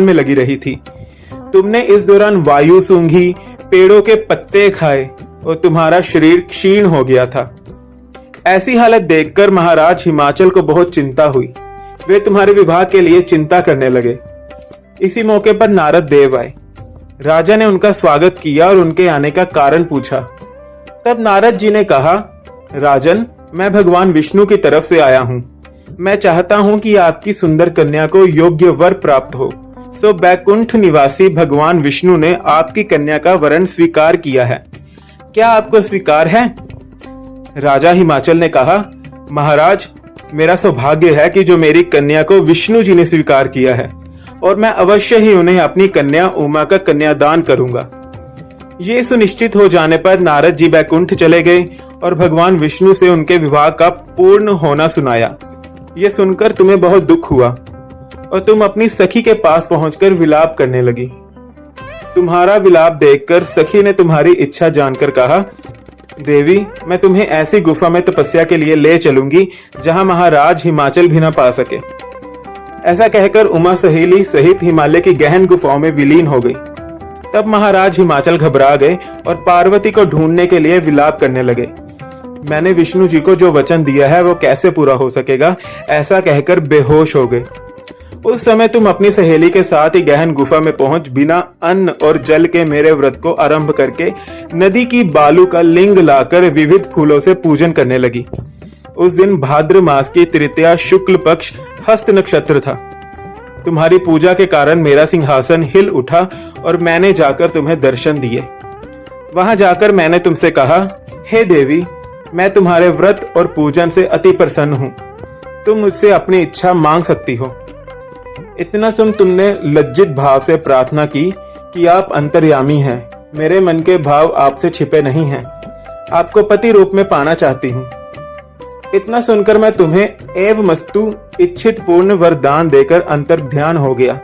में लगी रही थी। तुमने इस दौरान वायु सूंघी, पेड़ों के पत्ते खाए और तुम्हारा शरीर क्षीण हो गया था। ऐसी हालत देखकर महाराज हिमाचल को बहुत चिंता हुई। वे तुम्हारे विवाह के लिए चिंता करने लगे। इसी मौके पर नारद देव आए। राजा ने उनका स्वागत किया और उनके आने का कारण पूछा। तब नारद जी ने कहा, राजन, मैं भगवान विष्णु की तरफ से आया हूँ। मैं चाहता हूँ कि आपकी सुंदर कन्या को योग्य वर प्राप्त हो। सो बैकुंठ निवासी भगवान विष्णु ने आपकी कन्या का वरण स्वीकार किया है। क्या आपको स्वीकार है? राजा हिमाचल ने कहा, महाराज, मेरा सौभाग्य है कि जो मेरी कन्या को विष्णु जी ने स्वीकार किया है और मैं अवश्य ही उन्हें अपनी कन्या उमा का कन्यादान करूंगा। ये सुनिश्चित हो जाने पर नारद जी बैकुंठ चले गए और भगवान विष्णु से उनके विवाह का पूर्ण होना सुनाया। ये सुनकर तुम्हें बहुत दुख हुआ और तुम अपनी सखी के पास पहुंचकर विलाप करने लगी। तुम्हारा विलाप देखकर सखी ने तुम्हारी इच्छा जानकर कहा, देवी, मैं तुम्हें ऐसी गुफा में तपस्या के लिए ले चलूंगी जहां महाराज हिमाचल भी न पा सके। ऐसा कहकर उमा सहेली सहित हिमालय की गहन गुफाओं में विलीन हो गई। तब महाराज हिमाचल घबरा गए और पार्वती को ढूंढने के लिए विलाप करने लगे। मैंने विष्णु जी को जो वचन दिया है वो कैसे पूरा हो सकेगा, ऐसा कहकर बेहोश हो गए। उस समय तुम अपनी सहेली के साथ ही गहन गुफा में पहुंच बिना अन्न और जल के मेरे व्रत को आरंभ करके नदी की बालू का लिंग लाकर विविध फूलों से पूजन करने लगी। उस दिन भाद्र मास की तृतीया शुक्ल पक्ष हस्त नक्षत्र था। तुम्हारी पूजा के कारण मेरा सिंहासन हिल उठा और मैंने जाकर तुम्हें दर्शन दिए। वहां जाकर मैंने तुमसे कहा, हे देवी, मैं तुम्हारे व्रत और पूजन से अति प्रसन्न हूं। तुम मुझसे अपनी इच्छा मांग सकती हो। इतना सुन तुमने लज्जित भाव से प्रार्थना की कि आप अंतर्यामी हैं। मेरे मन के भाव आपसे छिपे नहीं हैं। आपको पति रूप में पाना चाहती हूँ। इतना सुनकर मैं तुम्हें एव मस्तु इच्छित पूर्ण वरदान देकर अंतर ध्यान हो गया।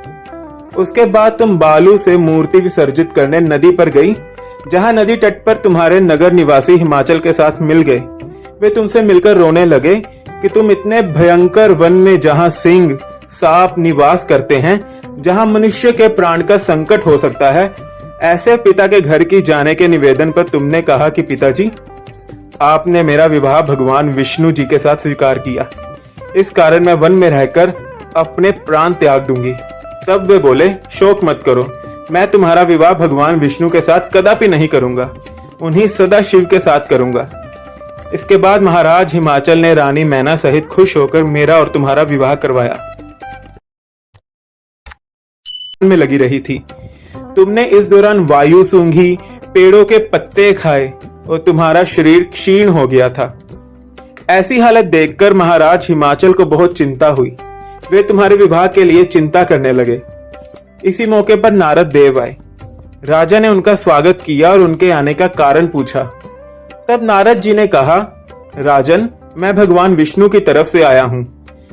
उसके बाद तुम बालू से मूर्ति विसर्जित करने नदी पर गई, जहां नदी तट पर तुम्हारे नगर निवासी हिमाचल के साथ मिल गए। वे तुमसे मिलकर रोने लगे कि तुम इतने भयंकर वन में जहां सिंह सांप निवास करते हैं, जहां मनुष्य के प्राण का संकट हो सकता है, ऐसे पिता के घर की जाने के निवेदन पर तुमने कहा कि पिताजी, आपने मेरा विवाह भगवान विष्णु जी के साथ स्वीकार किया। इस कारण मैं वन में रहकर अपने प्राण त्याग दूंगी। तब वे बोले, शोक मत करो, मैं तुम्हारा विवाह भगवान विष्णु के साथ कदापि नहीं करूंगा, उन्हीं सदा शिव के साथ करूंगा। इसके बाद महाराज हिमाचल ने रानी मैना सहित खुश होकर मेरा और तुम्हारा विवाह करवाया। में लगी रही थी। तुमने इस दौरान वायु सूंघी, पेड़ों के पत्ते खाए और तुम्हारा शरीर क्षीण हो गया था। ऐसी हालत देखकर महाराज हिमाचल को बहुत चिंता हुई। वे तुम्हारे विवाह के लिए चिंता करने लगे। इसी मौके पर नारद देव आए। राजा ने उनका स्वागत किया और उनके आने का कारण पूछा। तब नारद जी ने कहा, राजन, मैं भगवान विष्णु की तरफ से आया हूँ।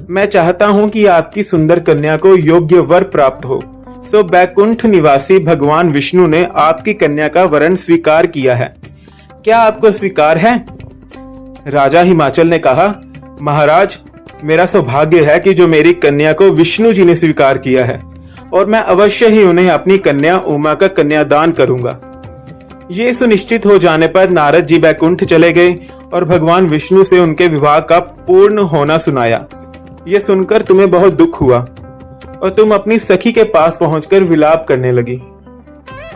मैं चाहता हूँ कि आपकी सुंदर कन्या को योग्य वर प्राप्त हो। सो बैकुंठ निवासी भगवान विष्णु ने आपकी कन्या का वरण स्वीकार किया है। क्या आपको स्वीकार है? राजा हिमाचल ने कहा, महाराज, मेरा सौभाग्य है कि जो मेरी कन्या को विष्णु जी ने स्वीकार किया है और मैं अवश्य ही उन्हें अपनी कन्या उमा का कन्यादान करूंगा। ये सुनिश्चित हो जाने पर नारद जी बैकुंठ चले गए और भगवान विष्णु से उनके विवाह का पूर्ण होना सुनाया। ये सुनकर तुम्हें बहुत दुख हुआ और तुम अपनी सखी के पास पहुंचकर विलाप करने लगी।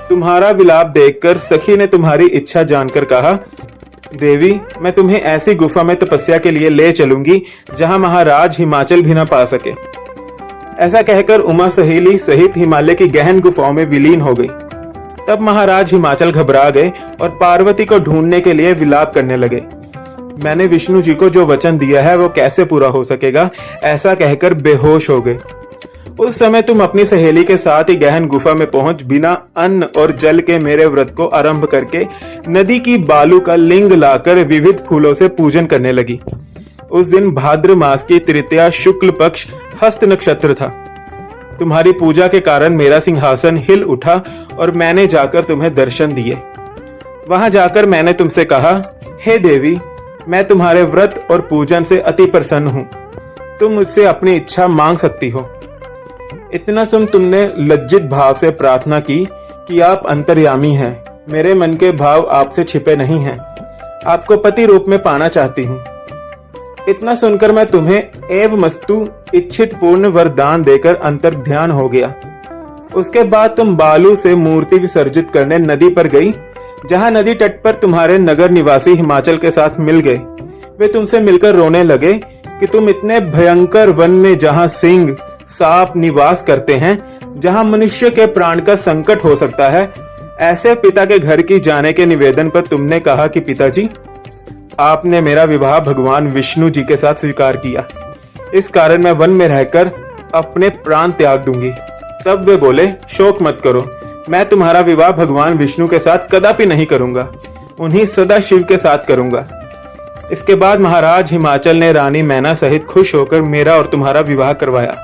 तुम्हारा विलाप देखकर सखी ने तुम्हारी इच्छा जानकर कहा, देवी, मैं तुम्हें ऐसी गुफा में तपस्या के लिए ले चलूंगी जहां महाराज हिमाचल भी न पा सके। ऐसा कहकर उमा सहेली सहित हिमालय की गहन गुफाओं में विलीन हो गई। तब महाराज हिमाचल घबरा गए और पार्वती को ढूंढने के लिए विलाप करने लगे। मैंने विष्णु जी को जो वचन दिया है वो कैसे पूरा हो सकेगा, ऐसा कहकर बेहोश हो गए। उस समय तुम अपनी सहेली के साथ ही गहन गुफा में पहुंच बिना अन्न और जल के मेरे व्रत को आरंभ करके नदी की बालू का लिंग लाकर विविध फूलों से पूजन करने लगी। उस दिन भाद्र मास की तृतीया शुक्ल पक्ष हस्त नक्षत्र था। तुम्हारी पूजा के कारण मेरा सिंहासन हिल उठा और मैंने जाकर तुम्हें दर्शन दिए। वहां जाकर मैंने तुमसे कहा, हे देवी, मैं तुम्हारे व्रत और पूजन से अति प्रसन्न हूं। तुम मुझसे अपनी इच्छा मांग सकती हो। इतना सुन तुमने लज्जित भाव से प्रार्थना की कि आप अंतर्यामी हैं, मेरे मन के भाव आपसे छिपे नहीं हैं, आपको पति रूप में पाना चाहती हूँ। इतना सुनकर मैं तुम्हें एव मस्तु इच्छित पूर्ण वरदान देकर अंतर्ध्यान हो गया। उसके बाद तुम बालू से मूर्ति विसर्जित करने नदी पर गई, जहां नदी तट पर तुम्हारे नगर निवासी हिमाचल के साथ मिल गए। वे तुमसे मिलकर रोने लगे कि तुम इतने भयंकर वन में, जहां सिंह सांप निवास करते हैं, जहां मनुष्य के प्राण का संकट हो सकता है, ऐसे पिता के घर की जाने के निवेदन पर तुमने कहा कि पिताजी, आपने मेरा विवाह भगवान विष्णु जी के साथ स्वीकार किया, इस कारण मैं वन में रहकर अपने प्राण त्याग दूंगी। तब वे बोले, शोक मत करो, मैं तुम्हारा विवाह भगवान विष्णु के साथ कदापि नहीं करूंगा, उन्हीं सदा शिव के साथ करूंगा। इसके बाद महाराज हिमाचल ने रानी मैना सहित खुश होकर मेरा और तुम्हारा विवाह करवाया।